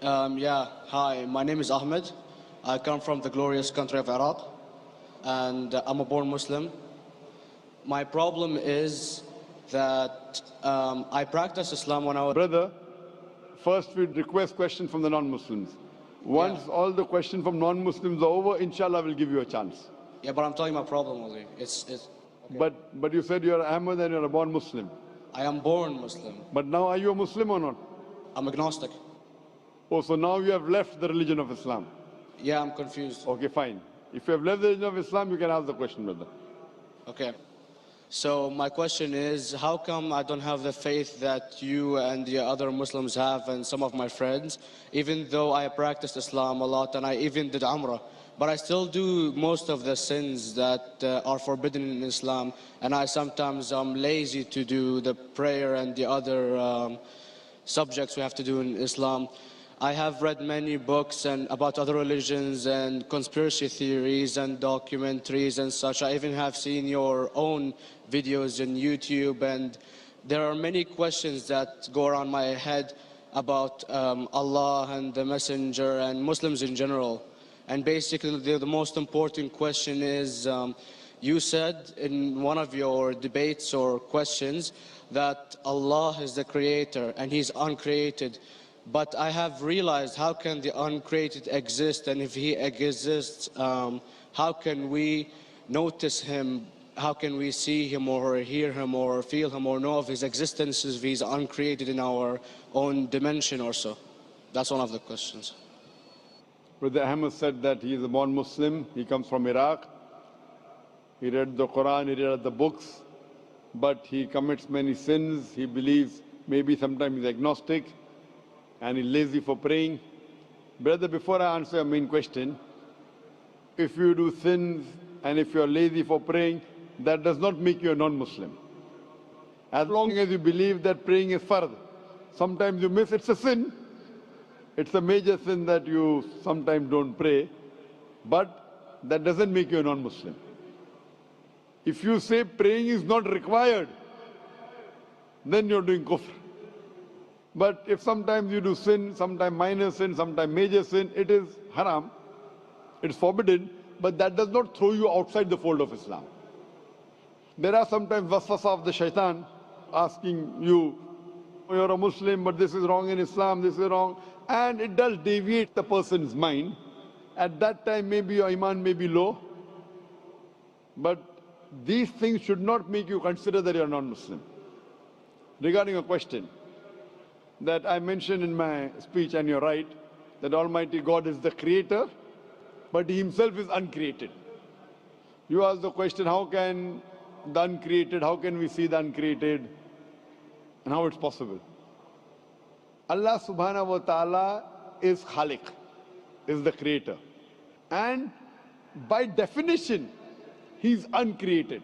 Yeah, hi, my name is Ahmed. I come from the glorious country of Iraq, and I'm a born Muslim. My problem is that I practiced Islam when I was... Brother, first we'd request questions from the non-Muslims. Once all the questions from non-Muslims are over, inshallah, we'll give you a chance. Yeah, but I'm telling you my problem only. Okay. But you said you're Ahmed and you're a born Muslim. I am born Muslim. But now are you a Muslim or not? I'm agnostic. Oh, so now you have left the religion of Islam. Yeah, I'm confused. Okay, fine. If you have left the religion of Islam, you can ask the question, brother. Okay. So my question is, how come I don't have the faith that you and the other Muslims have and some of my friends, even though I practiced Islam a lot and I even did Umrah, but I still do most of the sins that are forbidden in Islam, and I sometimes am lazy to do the prayer and the other subjects we have to do in Islam. I have read many books about other religions and conspiracy theories and documentaries and such. I even have seen your own videos on YouTube, and there are many questions that go around my head about Allah and the Messenger and Muslims in general. And basically the most important question is, you said in one of your debates or questions that Allah is the creator and He's uncreated. But I have realized, how can the uncreated exist? And if He exists, how can we notice Him? How can we see Him or hear Him or feel Him or know of His existence if He's uncreated in our own dimension or so? That's one of the questions. Brother Ahmed said that he is a born Muslim. He comes from Iraq. He read the Quran, he read the books, but he commits many sins. He believes maybe sometimes he's agnostic and he's lazy for praying. Brother, before I answer your main question, if you do sins and if you're lazy for praying, that does not make you a non-Muslim. As long as you believe that praying is fard, sometimes you miss, it's a sin. It's a major sin that you sometimes don't pray, but that doesn't make you a non-Muslim. If you say praying is not required, then you're doing kufr. But if sometimes you do sin, sometimes minor sin, sometimes major sin, it is haram, it's forbidden, but that does not throw you outside the fold of Islam. There are sometimes waswasa of the shaitan asking you, you're a Muslim, but this is wrong in Islam, this is wrong. And it does deviate the person's mind. At that time, maybe your iman may be low. But these things should not make you consider that you're non-Muslim. Regarding a question that I mentioned in my speech, and you're right, that Almighty God is the creator, but He Himself is uncreated. You ask the question, how can the uncreated, how can we see the uncreated, and how it's possible? Allah subhanahu wa ta'ala is Khaliq, is the creator. And by definition, He's uncreated.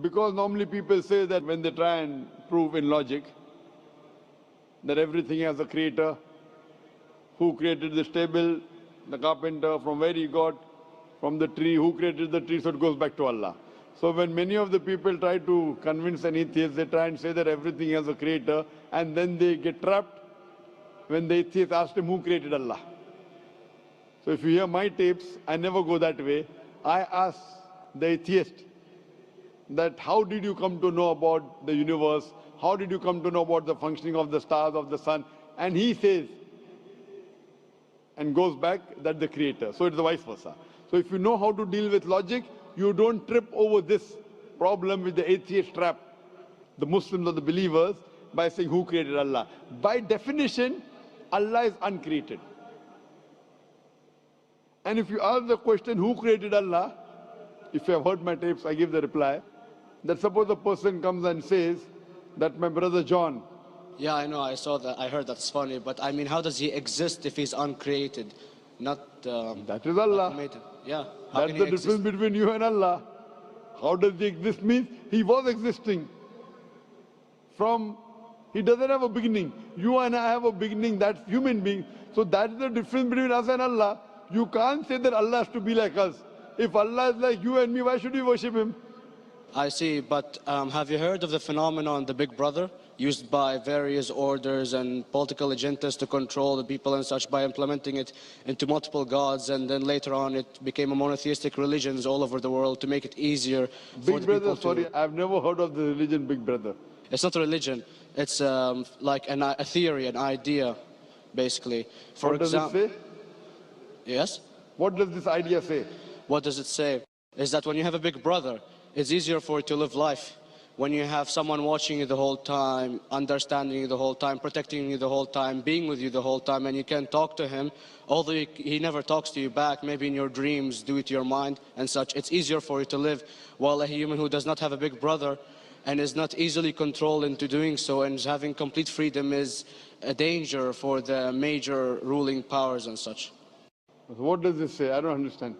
Because normally people say that when they try and prove in logic that everything has a creator, who created this table, the carpenter, from where he got, from the tree, who created the tree, so it goes back to Allah. So when many of the people try to convince an atheist, they try and say that everything has a creator, and then they get trapped when the atheist asks him who created Allah. So if you hear my tapes, I never go that way. I ask the atheist that how did you come to know about the universe? How did you come to know about the functioning of the stars, of the sun? And he says, and goes back, that the creator. So it's the vice versa. So if you know how to deal with logic, you don't trip over this problem with the atheist trap, the Muslims or the believers, by saying who created Allah. By definition, Allah is uncreated. And if you ask the question, who created Allah? If you have heard my tapes, I give the reply, that suppose a person comes and says that my brother John. Yeah, I know, I saw that, I heard that's funny, but I mean, how does he exist if he's uncreated? Not that is Allah. Yeah. That's the difference between you and Allah. How does he exist? Means he was existing. He doesn't have a beginning. You and I have a beginning, that's human being. So that's the difference between us and Allah. You can't say that Allah has to be like us. If Allah is like you and me, why should we worship Him? I see, but have you heard of the phenomenon, the Big Brother? used by various orders and political agendas to control the people and such by implementing it into multiple gods, and then later on it became a monotheistic religions all over the world to make it easier for the people to... Sorry, I've never heard of the religion Big Brother. It's not a religion. It's like a theory, an idea, basically. What does it say? Yes? What does this idea say? What does it say? Is that when you have a big brother, it's easier for you to live life. When you have someone watching you the whole time, understanding you the whole time, protecting you the whole time, being with you the whole time, and you can talk to him, although he never talks to you back, maybe in your dreams, due to your mind and such, it's easier for you to live. While a human who does not have a big brother and is not easily controlled into doing so and is having complete freedom is a danger for the major ruling powers and such. What does this say? I don't understand.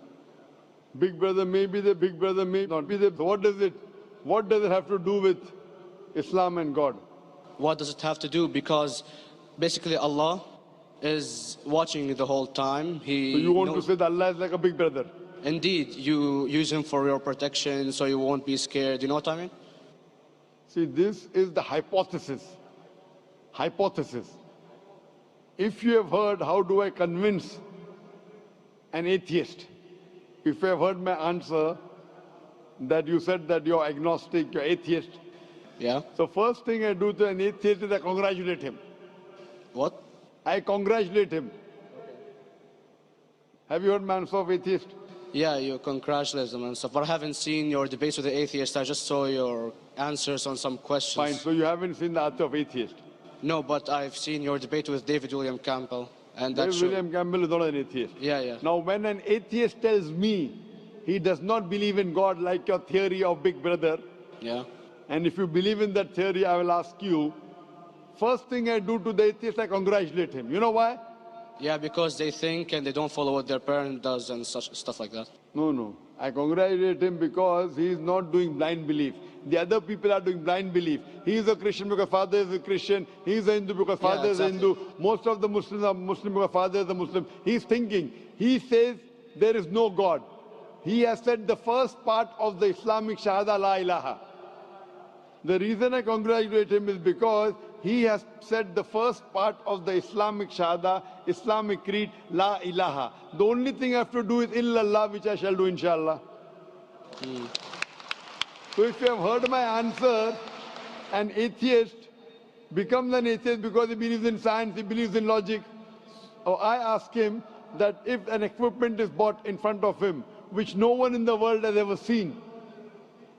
Big brother may be the big brother may not be the... What does it have to do with Islam and God? What does it have to do? Because basically Allah is watching you the whole time. So you want to say that Allah is like a big brother? Indeed, you use him for your protection so you won't be scared. You know what I mean? See, this is the hypothesis. Hypothesis. If you have heard, how do I convince an atheist? If you have heard my answer, that you said that you're agnostic, you're atheist. Yeah. So first thing I do to an atheist is I congratulate him. What? I congratulate him. Have you heard my answer of atheist? Yeah, you congratulate them and stuff. But I haven't seen your debates with the atheist. I just saw your answers on some questions. Fine, so you haven't seen the answer of atheist? No, but I've seen your debate with David William Campbell. And that's William Campbell is not an atheist. Yeah, yeah. Now when an atheist tells me he does not believe in God like your theory of Big Brother, yeah, and if you believe in that theory, I will ask you, first thing I do to the atheist, I congratulate him. You know why? Yeah, because they think and they don't follow what their parent does and such stuff like that. No. I congratulate him because he is not doing blind belief. The other people are doing blind belief. He is a Christian because father is a Christian. He is a Hindu because father is a Hindu. Most of the Muslims are Muslim because father is a Muslim. He is thinking. He says there is no God. He has said the first part of the Islamic Shahada, La ilaha. The reason I congratulate him is because he has said the first part of the Islamic Shahada, Islamic Creed, La ilaha. The only thing I have to do is illallah, which I shall do inshallah. So if you have heard my answer, an atheist becomes an atheist because he believes in science, he believes in logic. Or I ask him that if an equipment is bought in front of him, which no one in the world has ever seen,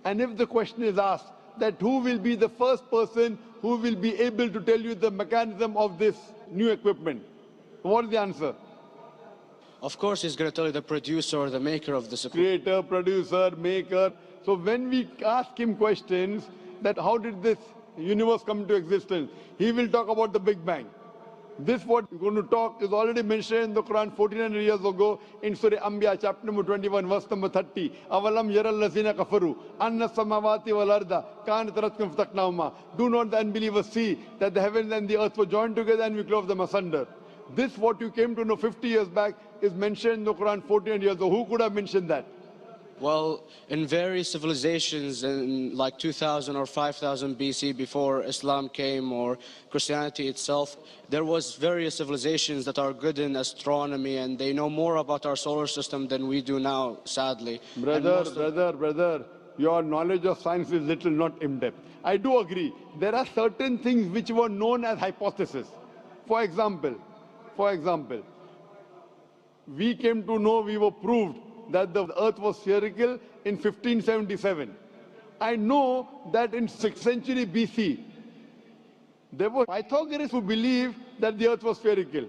and if the question is asked that who will be the first person who will be able to tell you the mechanism of this new equipment, what is the answer? Of course he's going to tell you the producer or the maker of this equipment. Creator, producer, maker. So when we ask him questions that how did this universe come into existence, he will talk about the Big Bang. This what we're going to talk is already mentioned in the Quran 1400 years ago in Surah Anbiya chapter number 21 verse number 30. Avalam yaral lazina kafaru anna samawati wal arda kanat ratkum fataknahuma. Do not the unbelievers see that the heavens and the earth were joined together and we clove them asunder. This what you came to know 50 years back is mentioned in the Quran 1400 years ago. Who could have mentioned that? Well, in various civilizations in like 2000 or 5000 BC before Islam came or Christianity itself, there was various civilizations that are good in astronomy and they know more about our solar system than we do now, sadly. Brother, your knowledge of science is little, not in-depth. I do agree. There are certain things which were known as hypotheses. For example, we came to know, we were proved that the earth was spherical in 1577. I know that in 6th century BC, there were Pythagoreans who believed that the earth was spherical.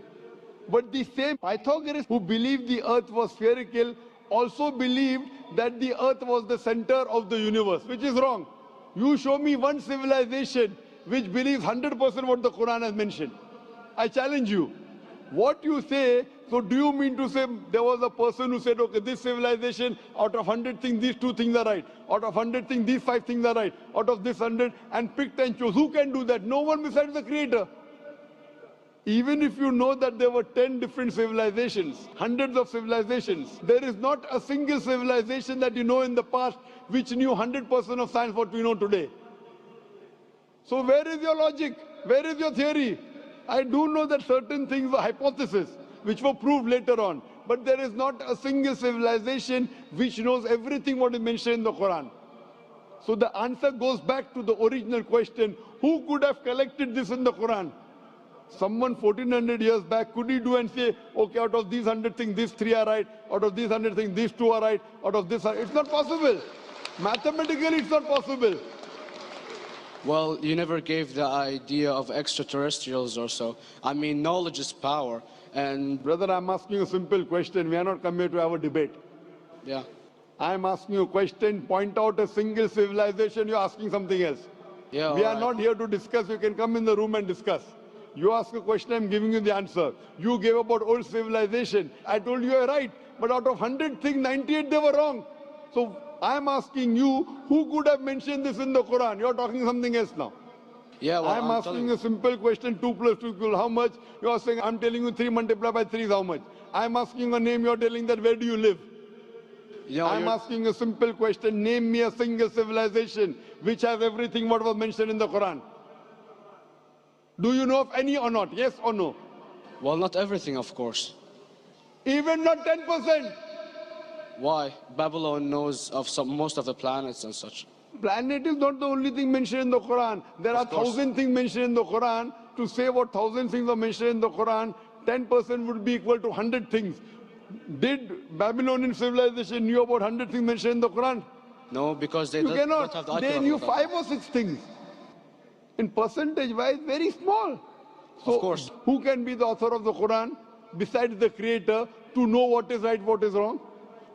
But the same Pythagoreans who believed the earth was spherical also believed that the earth was the center of the universe, which is wrong. You show me one civilization which believes 100% what the Quran has mentioned. I challenge you. What you say, so do you mean to say there was a person who said, okay, this civilization, out of 100 things, these 2 things are right. Out of 100 things, these 5 things are right. Out of this 100, and picked and chose. Who can do that? No one besides the Creator. Even if you know that there were 10 different civilizations, hundreds of civilizations, there is not a single civilization that you know in the past which knew 100% of science what we know today. So where is your logic? Where is your theory? I do know that certain things were hypotheses, which were proved later on. But there is not a single civilization which knows everything what is mentioned in the Quran. So the answer goes back to the original question, who could have collected this in the Quran? Someone 1400 years back, could he do and say, okay, out of these 100 things, these 3 are right, out of these 100 things, these 2 are right, out of this are... It's not possible. Mathematically, it's not possible. Well, you never gave the idea of extraterrestrials or so. I mean, knowledge is power. And brother, I'm asking you a simple question. We are not come here to have a debate. yeah. I'm asking you a question. Point out a single civilization. You're asking something else. Yeah, we are right. not here to discuss. You can come in the room and discuss. You ask a question, I'm giving you the answer. You gave about old civilization. I told you you're right. But out of 100 things, 98 they were wrong. So I'm asking you, who could have mentioned this in the Quran? You're talking something else now. Yeah, well, I'm asking a simple question, 2 plus 2 equals how much? You're saying, I'm telling you 3 multiplied by 3 is how much? I'm asking a name, you're telling that where do you live? Yeah, I'm asking a simple question, name me a single civilization which has everything what was mentioned in the Quran. Do you know of any or not? Yes or no? Well, not everything, of course. Even not 10%. Why? Babylon knows of most of the planets and such. Planet is not the only thing mentioned in the Quran. There are 1,000 things mentioned in the Quran. To say what 1,000 things are mentioned in the Quran, 10% would be equal to 100 things. Did Babylonian civilization knew about 100 things mentioned in the Quran? No, because they You don't cannot. have the They knew 5 or 6 things. In percentage wise, very small. So of course. Who can be the author of the Quran besides the creator to know what is right, what is wrong?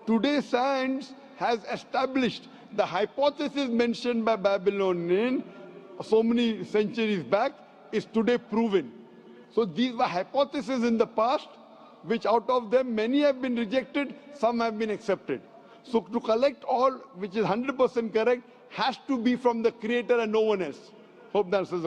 Today science has established the hypothesis mentioned by Babylonian so many centuries back is today proven. So these were hypotheses in the past, which out of them many have been rejected, some have been accepted. So to collect all which is 100% correct has to be from the creator and no one else. Hope that answers the